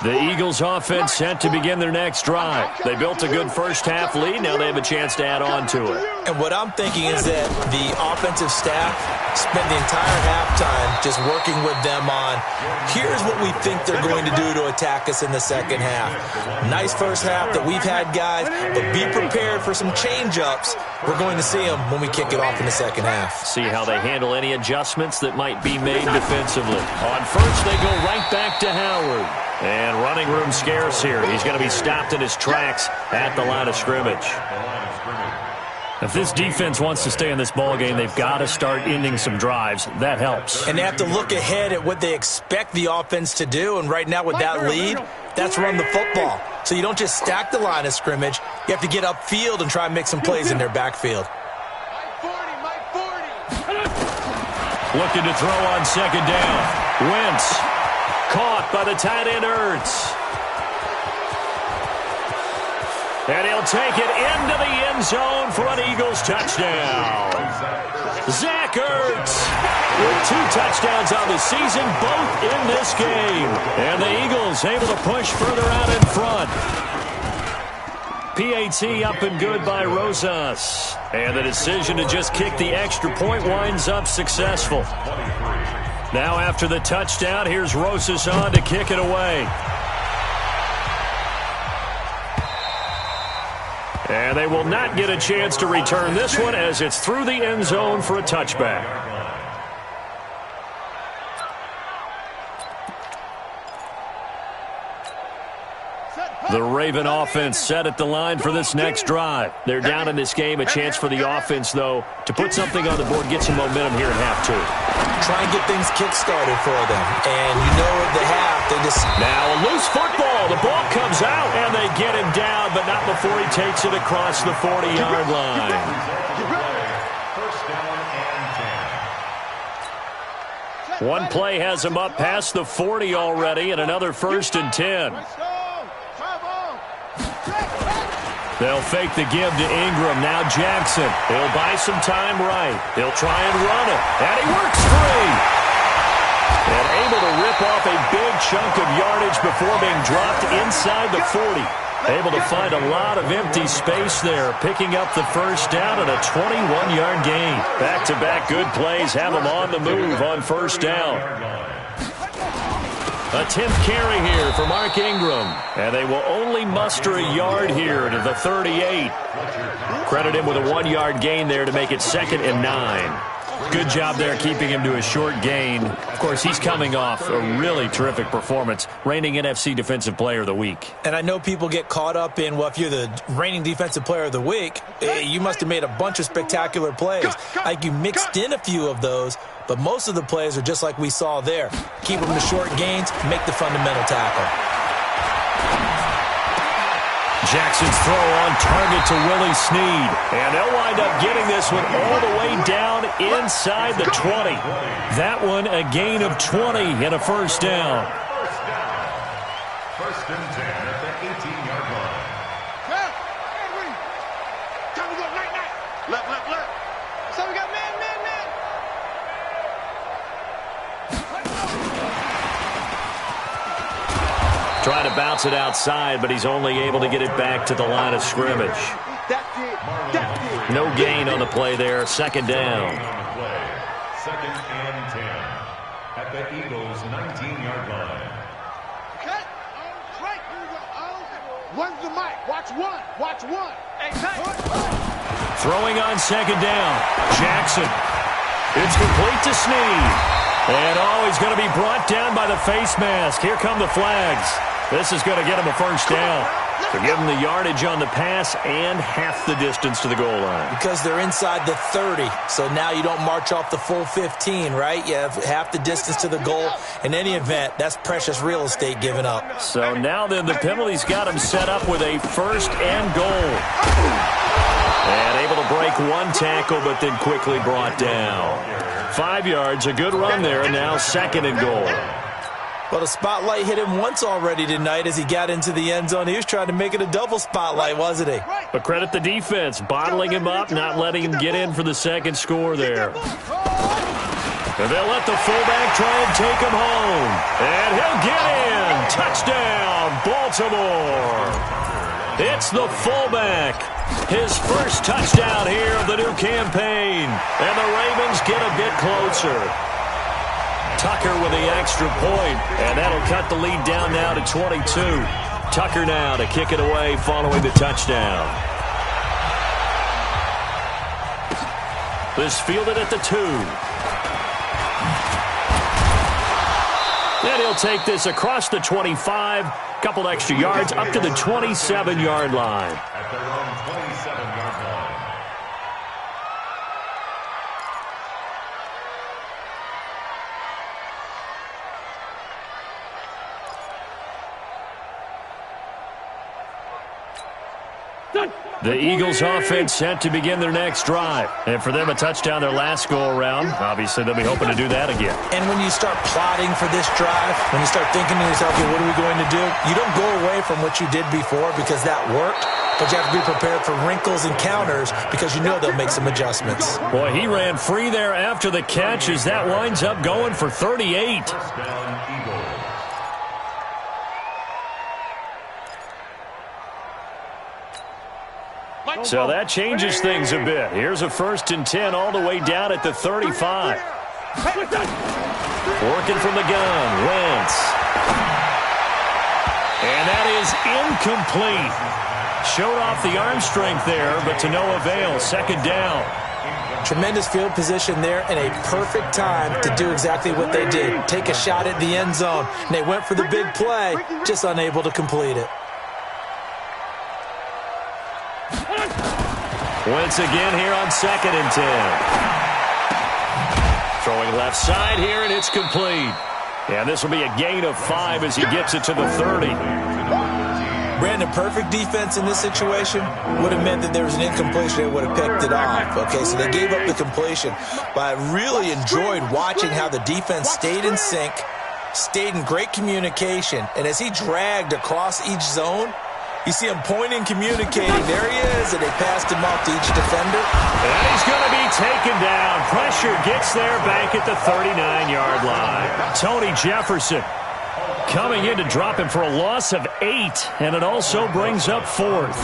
The Eagles offense set to begin their next drive. They built a good first half lead. Now they have a chance to add on to it. And what I'm thinking is that the offensive staff spent the entire halftime just working with them on, here's what we think they're going to do to attack us in the second half. Nice first half that we've had, guys, but be prepared for some change-ups. We're going to see them when we kick it off in the second half. See how they handle any adjustments that might be made defensively. On first, they go right back to Howard. And running room scarce here. He's going to be stopped in his tracks at the line of scrimmage. If this defense wants to stay in this ballgame, they've got to start ending some drives. That helps. And they have to look ahead at what they expect the offense to do. And right now with that lead, that's run the football. So you don't just stack the line of scrimmage. You have to get upfield and try and make some plays in their backfield. Looking to throw on second down. Wentz. Caught by the tight end Ertz. And he'll take it into the end zone for an Eagles touchdown. Zach Ertz with 2 touchdowns on the season, both in this game. And the Eagles able to push further out in front. PAT up and good by Rosas. And the decision to just kick the extra point winds up successful. Now after the touchdown, here's Rosas on to kick it away. And they will not get a chance to return this one as it's through the end zone for a touchback. The Raven offense set at the line for this next drive. They're down in this game. A chance for the offense, though, to put something on the board, get some momentum here in half two. Try and get things kick-started for them. And you know at the half, they just... Now a loose football. The ball comes out, and they get him down, but not before he takes it across the 40-yard line. First down and 10. One play has him up past the 40 already, and another 1st and 10. They'll fake the give to Ingram. Now Jackson. He'll buy some time right. He'll try and run it. And he works free. And able to rip off a big chunk of yardage before being dropped inside the 40. Able to find a lot of empty space there, picking up the first down and a 21-yard gain. Back-to-back good plays have him on the move on first down. A 10th carry here for Mark Ingram. And they will only muster a yard here to the 38. Credit him with a 1-yard gain there to make it 2nd and 9. Good job there keeping him to a short gain. Of course, he's coming off a really terrific performance, reigning NFC Defensive Player of the Week. And I know people get caught up in, well, if you're the reigning Defensive Player of the Week, you must have made a bunch of spectacular plays. Like you mixed in a few of those, but most of the plays are just like we saw there. Keep them to short gains, make the fundamental tackle. Jackson's throw on target to Willie Snead. And they'll wind up getting this one all the way down inside the 20. That one a gain of 20 and a first down. First and 10 at the 18-yard line. Time to go, night. Left. So we got man. Trying to bounce it outside, but he's only able to get it back to the line of scrimmage. No gain on the play there. 2nd down. Second and 10 at the Eagles' 19-yard line. Cut. Right. One's the mic. Watch one. Throwing on 2nd down. Jackson. It's complete to Snead. And he's going to be brought down by the face mask. Here come the flags. This is going to get him a first down. To give him the yardage on the pass and half the distance to the goal line. Because they're inside the 30, so now you don't march off the full 15, right? You have half the distance to the goal. In any event, that's precious real estate given up. So now then the penalty's got him set up with a 1st and goal. And able to break one tackle, but then quickly brought down. 5 yards, a good run there, and now 2nd and goal. Well, the spotlight hit him once already tonight as he got into the end zone. He was trying to make it a double spotlight, wasn't he? But credit the defense, bottling him up, not letting him get in for the 2nd score there. And they'll let the fullback try and take him home. And he'll get in. Touchdown, Baltimore. It's the fullback. His first touchdown here of the new campaign. And the Ravens get a bit closer. Tucker with the extra point, and that'll cut the lead down now to 22. Tucker now to kick it away following the touchdown. This fielded at the 2. And he'll take this across the 25, couple extra yards up to the 27-yard line. At their own 27-yard line. The Eagles offense set to begin their next drive. And for them, a touchdown their last go-around. Obviously, they'll be hoping to do that again. And when you start plotting for this drive, when you start thinking to yourself, okay, what are we going to do? You don't go away from what you did before because that worked. But you have to be prepared for wrinkles and counters because you know they'll make some adjustments. Boy, he ran free there after the catch as that winds up going for 38. First down, Eagles. So that changes things a bit. Here's a 1st and 10 all the way down at the 35. Working from the gun, Wentz. And that is incomplete. Showed off the arm strength there, but to no avail. 2nd down. Tremendous field position there and a perfect time to do exactly what they did. Take a shot at the end zone. And they went for the big play, just unable to complete it. Wentz again here on 2nd and 10. Throwing left side here, and it's complete. And this will be a gain of 5 as he gets it to the 30. Brandon, perfect defense in this situation would have meant that there was an incompletion. They would have picked it off. Okay, so they gave up the completion. But I really enjoyed watching how the defense stayed in sync, stayed in great communication. And as he dragged across each zone, you see him pointing, communicating. There he is, and they passed him off to each defender. And he's going to be taken down. Pressure gets there back at the 39-yard line. Tony Jefferson coming in to drop him for a loss of 8, and it also brings up 4th.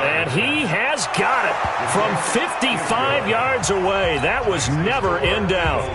And he has got it from 55 yards away. That was never in doubt.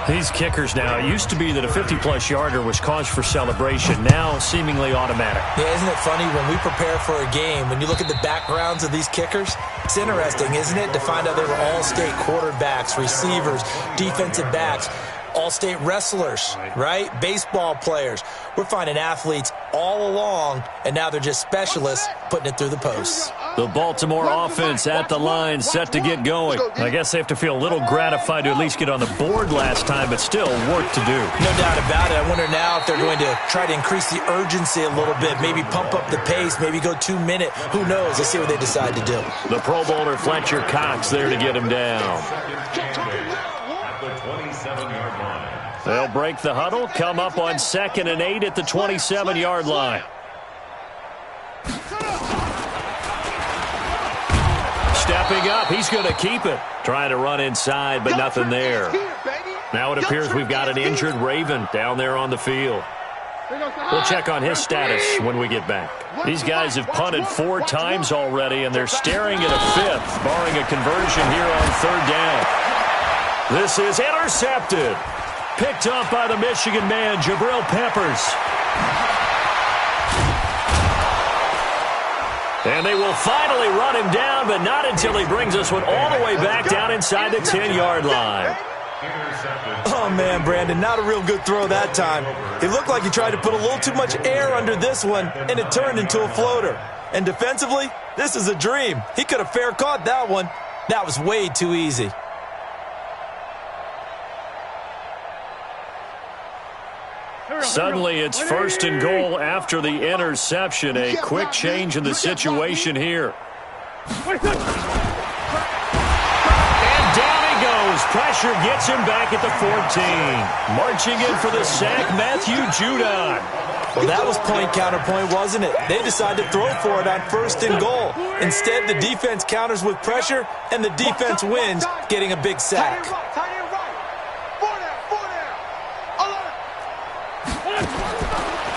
These kickers now, it used to be that a 50-plus yarder was cause for celebration, now seemingly automatic. Yeah, isn't it funny when we prepare for a game, when you look at the backgrounds of these kickers, it's interesting, isn't it, to find out they were all-state quarterbacks, receivers, defensive backs, all-state wrestlers, right? Baseball players. We're finding athletes all along, and now they're just specialists putting it through the posts. The Baltimore offense at the line, set to get going. I guess they have to feel a little gratified to at least get on the board last time, but still work to do. No doubt about it. I wonder now if they're going to try to increase the urgency a little bit, maybe pump up the pace, maybe go 2-minute. Who knows? Let's see what they decide to do. The Pro Bowler Fletcher Cox there to get him down. They'll break the huddle, come up on 2nd and 8 at the 27-yard line. Stepping up, he's going to keep it. Trying to run inside, but nothing there. Now it appears we've got an injured Raven down there on the field. We'll check on his status when we get back. These guys have punted 4 times already, and they're staring at a 5th, barring a conversion here on 3rd down. This is intercepted. Picked up by the Michigan man, Jabril Peppers. And they will finally run him down, but not until he brings this one all the way back down inside the 10-yard line. Oh, man, Brandon, not a real good throw that time. It looked like he tried to put a little too much air under this one, and it turned into a floater. And defensively, this is a dream. He could have fair caught that one. That was way too easy. Suddenly, it's 1st and goal after the interception. A quick change in the situation here. And down he goes. Pressure gets him back at the 14. Marching in for the sack, Matthew Judon. Well, that was point counterpoint, wasn't it? They decided to throw for it on 1st and goal. Instead, the defense counters with pressure, and the defense wins, getting a big sack.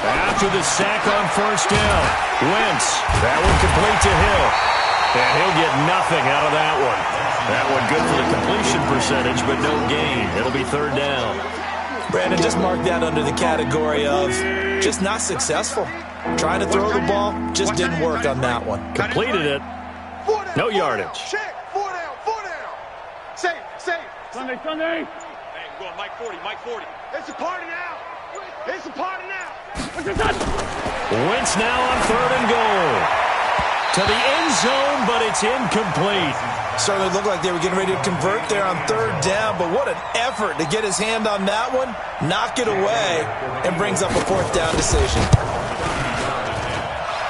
After the sack on 1st down, Wentz, that one complete to Hill. And he'll get nothing out of that one. That one good for the completion percentage, but no gain. It'll be 3rd down. Brandon, just mark that under the category of just not successful. Trying to throw the ball, just didn't work on that one. Completed it. No yardage. Check. 4 down. Safe. Sunday. Hey, go on, Mike 40. It's a party now. Wentz now on 3rd and goal. To the end zone, but it's incomplete. Certainly looked like they were getting ready to convert there on 3rd down, but what an effort to get his hand on that one, knock it away, and brings up a 4th down decision.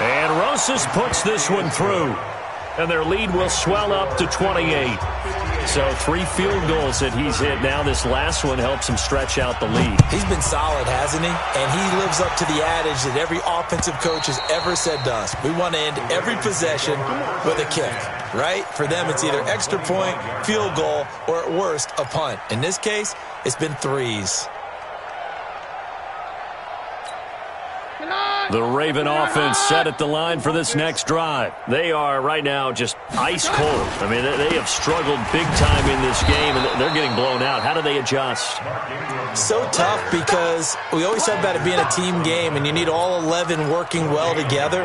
And Rosas puts this one through, and their lead will swell up to 28. So 3 field goals that he's hit now. This last one helps him stretch out the lead. He's been solid, hasn't he? And he lives up to the adage that every offensive coach has ever said to us. We want to end every possession with a kick, right? For them, it's either extra point, field goal, or at worst, a punt. In this case, it's been 3s. The Raven offense set at the line for this next drive. They are right now just ice cold. I mean, they have struggled big time in this game, and they're getting blown out. How do they adjust? So tough because we always talk about it being a team game, and you need all 11 working well together.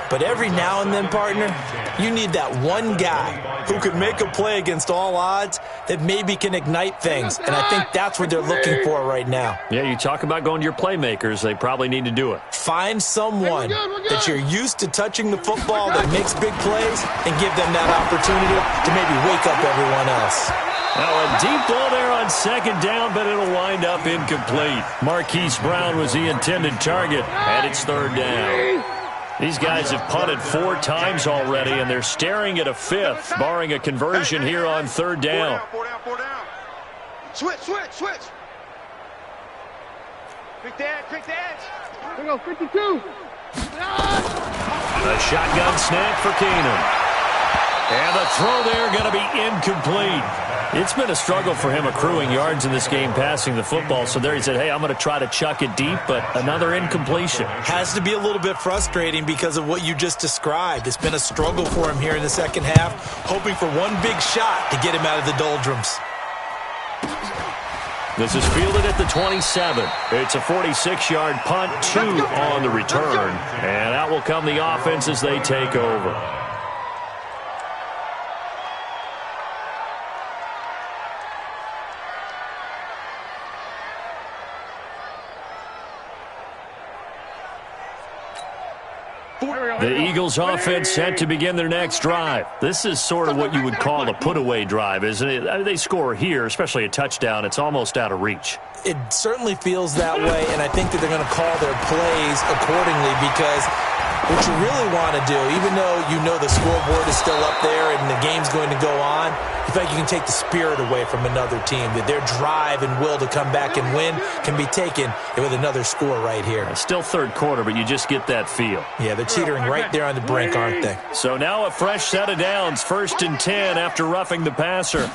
But every now and then, partner, you need that one guy who could make a play against all odds that maybe can ignite things. And I think that's what they're looking for right now. Yeah, you talk about going to your playmakers. They probably need to do it. Find someone that you're used to touching the football that makes big plays and give them that opportunity to maybe wake up everyone else. Now a deep ball there on second down, but it'll wind up incomplete. Marquise Brown was the intended target, and it's third down. These guys have punted 4 times already, and they're staring at a 5th, barring a conversion here on third down. 4 down. Switch. Quick the edge. Here we go, 52. A shotgun snap for Keenum. And the throw there going to be incomplete. It's been a struggle for him accruing yards in this game passing the football. So there he said, hey, I'm going to try to chuck it deep, but another incompletion. Has to be a little bit frustrating because of what you just described. It's been a struggle for him here in the second half, hoping for one big shot to get him out of the doldrums. This is fielded at the 27. It's a 46-yard punt, 2 on the return. And out will come the offense as they take over. The Eagles offense set to begin their next drive. This is sort of what you would call a put-away drive, isn't it? They score here, especially a touchdown. It's almost out of reach. It certainly feels that way, and I think that they're going to call their plays accordingly because what you really want to do, even though you know the scoreboard is still up there and the game's going to go on, I feel like you can take the spirit away from another team, that their drive and will to come back and win can be taken with another score right here. It's still third quarter, but you just get that feel. Yeah, they're teetering right there on the brink, aren't they? So now a fresh set of downs, 1st and 10 after roughing the passer.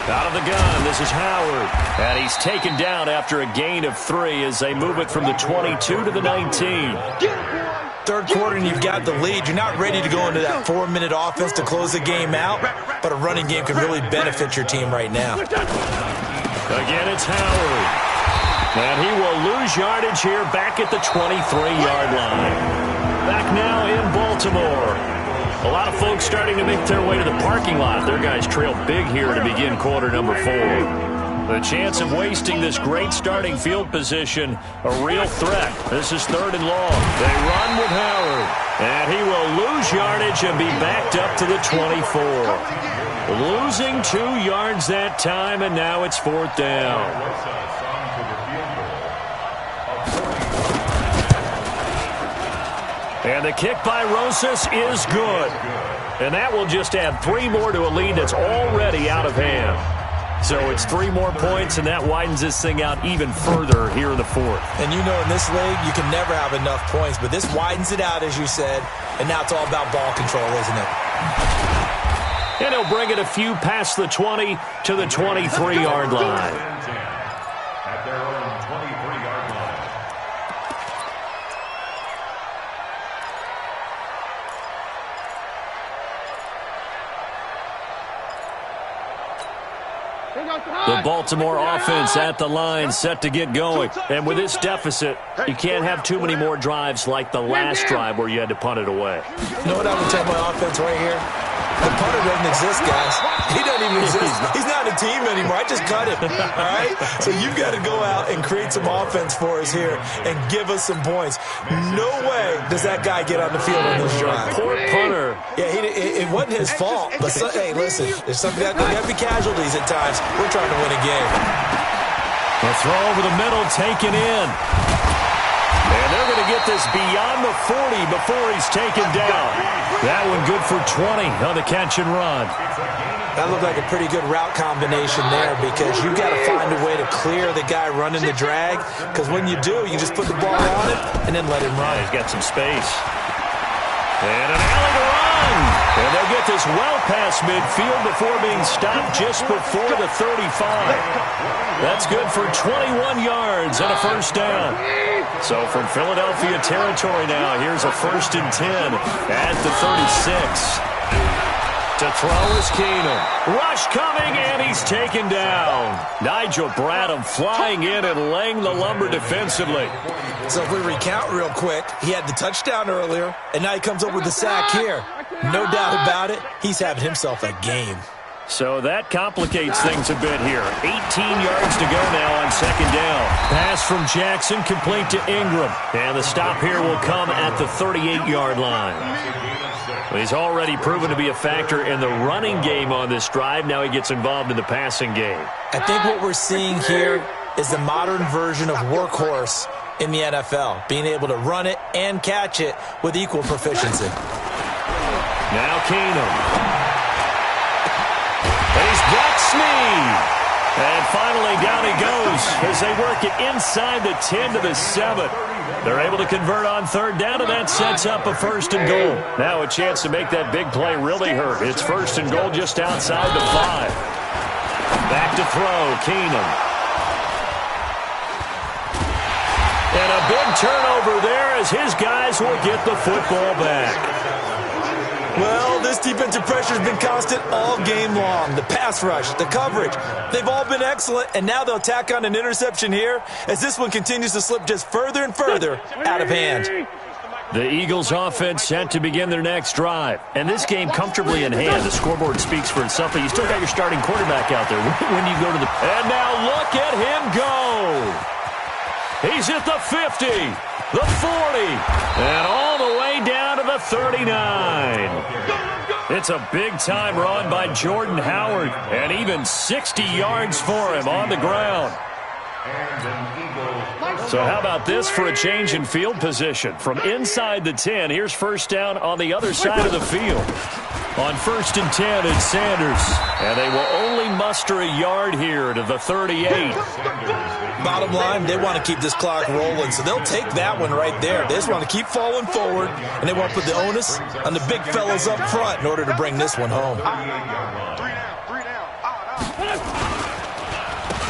Out of the gun, this is Howard. And he's taken down after a gain of 3 as they move it from the 22 to the 19. Third quarter and you've got the lead. You're not ready to go into that 4-minute offense to close the game out, but a running game can really benefit your team right now. Again, it's Howard. And he will lose yardage here back at the 23-yard line. Back now in Baltimore. A lot of folks starting to make their way to the parking lot. Their guys trail big here to begin quarter number 4. The chance of wasting this great starting field position, a real threat. This is 3rd and long. They run with Howard, and he will lose yardage and be backed up to the 24. Losing 2 yards that time, and now it's 4th down. And the kick by Rosas is good. And that will just add 3 more to a lead that's already out of hand. So it's 3 more points, and that widens this thing out even further here in the 4th. And you know in this league, you can never have enough points, but this widens it out, as you said, and now it's all about ball control, isn't it? And he'll bring it a few past the 20 to the 23-yard line. At their own 23-yard line. The Baltimore offense at the line, set to get going. And with this deficit, you can't have too many more drives like the last drive where you had to punt it away. You know what I would tell my offense right here? The punter doesn't exist, guys. He doesn't even exist. He's not a team anymore. I just cut him, all right? So you've got to go out and create some offense for us here and give us some points. No way does that guy get on the field on this drive. Poor punter. Yeah, it wasn't his fault. But, hey, listen, there's something that there have to be casualties at times. We're trying to win a game. The throw over the middle taken in. And they're going to get this beyond the 40 before he's taken down. That one good for 20 on the catch and run. That looked like a pretty good route combination there because you've got to find a way to clear the guy running the drag, because when you do, you just put the ball on it and then let him run. He's got some space. And an alley to run. And they'll get this well past midfield before being stopped just before the 35. That's good for 21 yards and a first down. So from Philadelphia territory now, here's a 1st and 10 at the 36. To throw is Keenum. Rush coming, and he's taken down. Nigel Bradham flying in and laying the lumber defensively. So if we recount real quick, he had the touchdown earlier, and now he comes up with the sack here. No doubt about it, he's having himself a game. So that complicates things a bit here. 18 yards to go now on 2nd down. Pass from Jackson complete to Ingram. And the stop here will come at the 38-yard line. Well, he's already proven to be a factor in the running game on this drive. Now he gets involved in the passing game. I think what we're seeing here is the modern version of workhorse in the NFL, being able to run it and catch it with equal proficiency. Now Keenum. And he's got Snead. And finally down he goes as they work it inside the 10 to the 7. They're able to convert on 3rd down, and that sets up a 1st and goal. Now a chance to make that big play really hurt. It's 1st and goal just outside the 5. Back to throw, Keenum. And a big turnover there as his guys will get the football back. Well, this defensive pressure has been constant all game long. The pass rush, the coverage, they've all been excellent, and now they'll tack on an interception here as this one continues to slip just further and further out of hand. The Eagles offense set to begin their next drive. And this game comfortably in hand. The scoreboard speaks for itself, but you still got your starting quarterback out there when you go to the... And now look at him go! He's at the 50. The 40, and all the way down to the 39. It's a big-time run by Jordan Howard, and even 60 yards for him on the ground. So how about this for a change in field position? From inside the 10, here's 1st down on the other side of the field. On 1st and 10, it's Sanders, and they will only muster a yard here to the 38. Bottom line, they want to keep this clock rolling, so they'll take that one right there. They just want to keep falling forward, and they want to put the onus on the big fellas up front in order to bring this one home.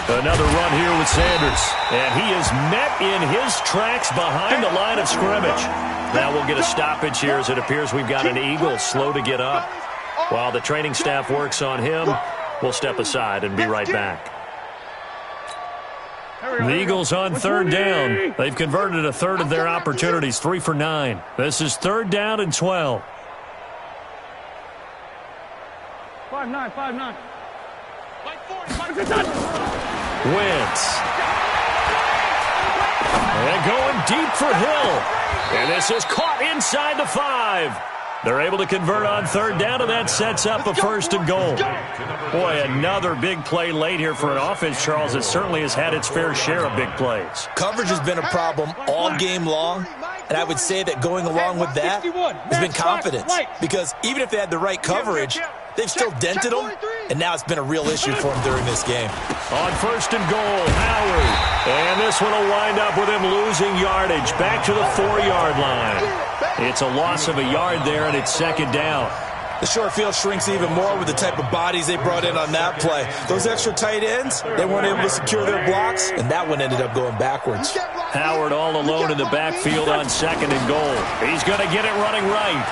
Another run here with Sanders, and he is met in his tracks behind the line of scrimmage. Now we'll get a stoppage here as it appears we've got an Eagle slow to get up. While the training staff works on him, we'll step aside and be right back. The Eagles on 3rd down. They've converted a 1/3 of their opportunities, 3 for 9. This is 3rd down and 12. 5-9, 5-9. Wentz. And going deep for Hill. And this is caught inside the 5. They're able to convert on 3rd down, and that sets up a 1st and goal. Boy, another big play late here for an offense, Charles, that certainly has had its fair share of big plays. Coverage has been a problem all game long, and I would say that going along with that has been confidence. Because even if they had the right coverage, they've still dented them, and now it's been a real issue for them during this game. On 1st and goal, Howard. And this one will wind up with him losing yardage back to the 4-yard line. It's a loss of a yard there, and it's 2nd down. The short field shrinks even more with the type of bodies they brought in on that play. Those extra tight ends, they weren't able to secure their blocks, and that one ended up going backwards. Howard all alone in the backfield on 2nd and goal. He's going to get it running right.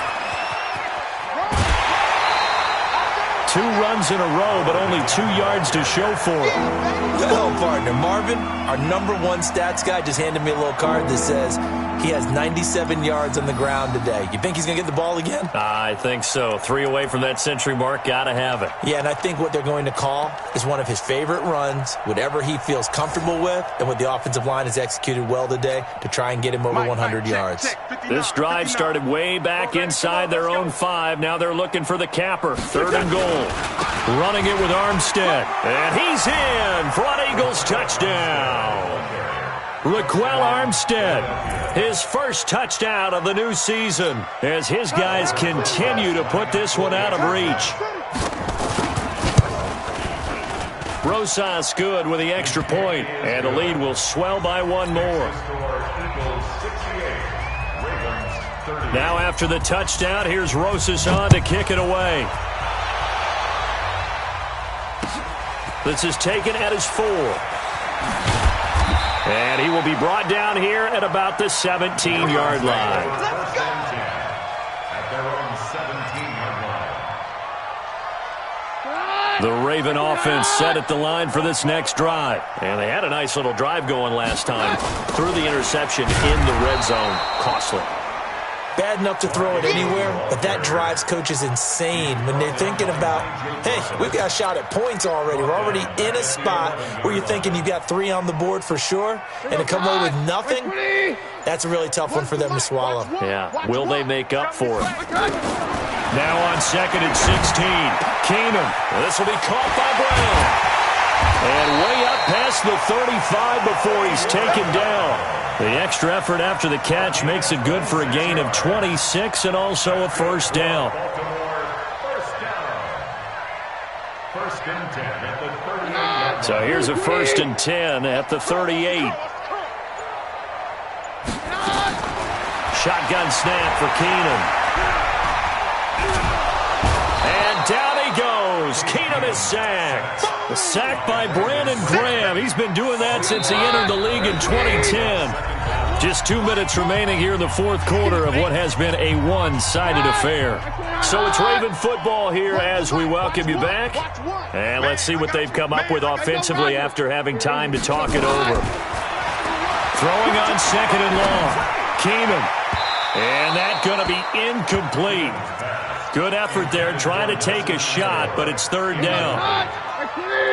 2 runs in a row, but only 2 yards to show for him. Well, partner, Marvin, our #1 stats guy, just handed me a little card that says he has 97 yards on the ground today. You think he's going to get the ball again? I think so. 3 away from that century mark. Got to have it. Yeah, and I think what they're going to call is one of his favorite runs, whatever he feels comfortable with, and what the offensive line has executed well today to try and get him over 100 yards. This drive started way back inside their own 5. Now they're looking for the capper. 3rd and goal. Running it with Armstead. And he's in for an Eagles touchdown. Raquel Armstead, his first touchdown of the new season as his guys continue to put this one out of reach. Rosas good with the extra point, and the lead will swell by 1 more. Now after the touchdown, here's Rosas on to kick it away. This is taken at his 4. And he will be brought down here at about the 17-yard line. Let's go! At their own 17-yard line. The Raven offense set at the line for this next drive. And they had a nice little drive going last time. Threw the interception in the red zone. Costly. Bad enough to throw it anywhere, but that drives coaches insane when they're thinking about, hey, we've got a shot at points already. We're already in a spot where you're thinking you've got 3 on the board for sure, and to come away with nothing, that's a really tough one for them to swallow. Yeah, will they make up for it? Now on 2nd and 16, Keenum. This will be caught by Brown. And way up past the 35 before he's taken down. The extra effort after the catch makes it good for a gain of 26 and also a first down. First and 10 at the 38. So here's a 1st and 10 at the 38. Shotgun snap for Keenum. And down he goes. Keenum is sacked. The sack by Brandon Graham. He's been doing that since he entered the league in 2010. Just 2 minutes remaining here in the 4th quarter of what has been a one-sided affair. So it's Raven football here as we welcome you back. And let's see what they've come up with offensively after having time to talk it over. Throwing on 2nd and long. Keenum. And that's going to be incomplete. Good effort there, trying to take a shot, but it's 3rd down.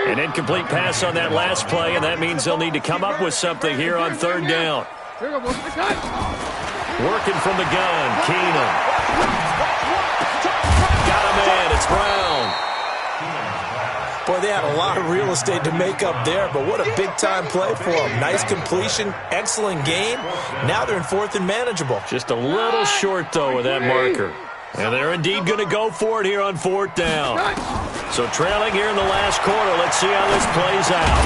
An incomplete pass on that last play, and that means they'll need to come up with something here on 3rd down. Working from the gun, Keenum. Got a man, it's Brown. Boy, they had a lot of real estate to make up there, but what a big-time play for them. Nice completion, excellent game. Now they're in 4th and manageable. Just a little short, though, with that marker. And they're indeed going to go for it here on 4th down. So trailing here in the last quarter, let's see how this plays out.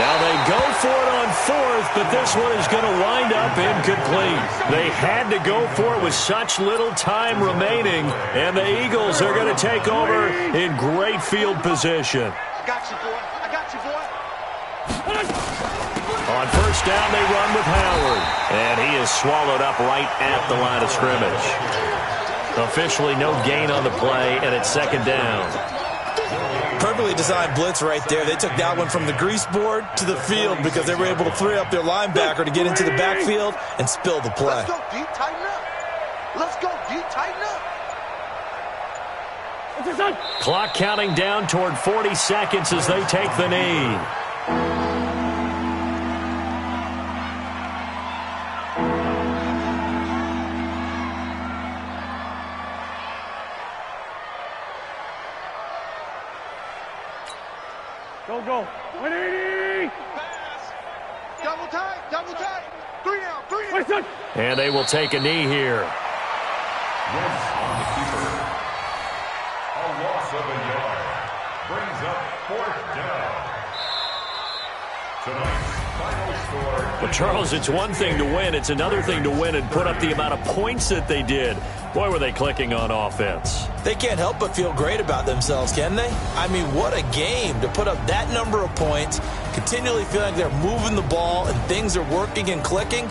Now they go for it on 4th, but this one is going to wind up incomplete. They had to go for it with such little time remaining, and the Eagles are going to take over in great field position. I got you, boy. I got you, boy. On 1st down, they run with Howard, and he is swallowed up right at the line of scrimmage. Officially no gain on the play, and it's 2nd down. Perfectly designed blitz right there. They took that one from the grease board to the field because they were able to free up their linebacker to get into the backfield and spill the play. Let's go, D. Tighten up. Let's go, D. Tighten up. Clock counting down toward 40 seconds as they take the knee. Go. 180. Pass. Double tight. 3 down. And they will take a knee here. Yes, on the keeper. A loss of a yard. Brings up 4th down. Tonight's final score. Well, Charles, it's one thing to win. It's another thing to win and put up the amount of points that they did. Boy, were they clicking on offense. They can't help but feel great about themselves, can they? I mean, what a game to put up that number of points, continually feel like they're moving the ball and things are working and clicking.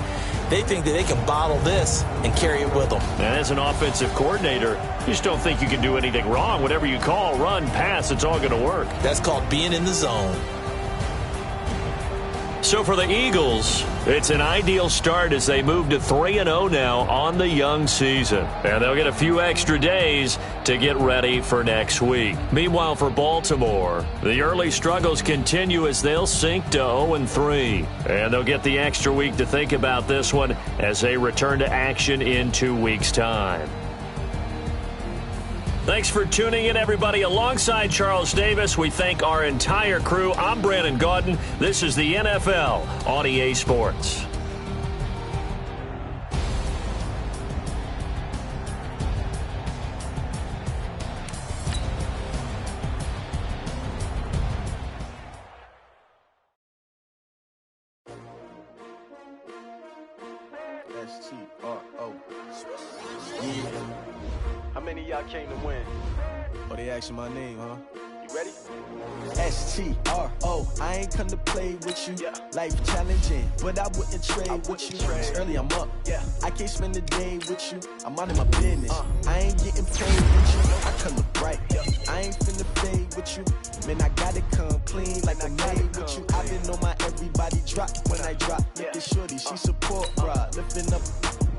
They think that they can bottle this and carry it with them. And as an offensive coordinator, you just don't think you can do anything wrong. Whatever you call, run, pass, it's all going to work. That's called being in the zone. So for the Eagles, it's an ideal start as they move to 3-0 now on the young season. And they'll get a few extra days to get ready for next week. Meanwhile, for Baltimore, the early struggles continue as they'll sink to 0-3. And they'll get the extra week to think about this one as they return to action in 2 weeks' time. Thanks for tuning in, everybody. Alongside Charles Davis, we thank our entire crew. I'm Brandon Gaudin. This is the NFL on EA Sports. S-T-R-O. Yeah. How many of y'all came to win? Oh, they asking my name, huh? You ready? S-T-R-O. I ain't come to play with you. Yeah. Life challenging, but I wouldn't trade with you. trade. It's early, I'm up. Yeah. I can't spend the day with you. I'm out of my business. I ain't getting paid with you. I come look bright. I ain't finna fade with you. Man, I gotta come clean like I'm made with you. I've been on my everybody drop when I drop. Look at shorty, she support, bruh. Lifting up,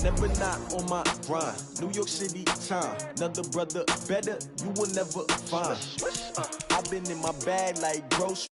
never not on my grind. New York City time. Another brother better, you will never find. I've been in my bag like grocery.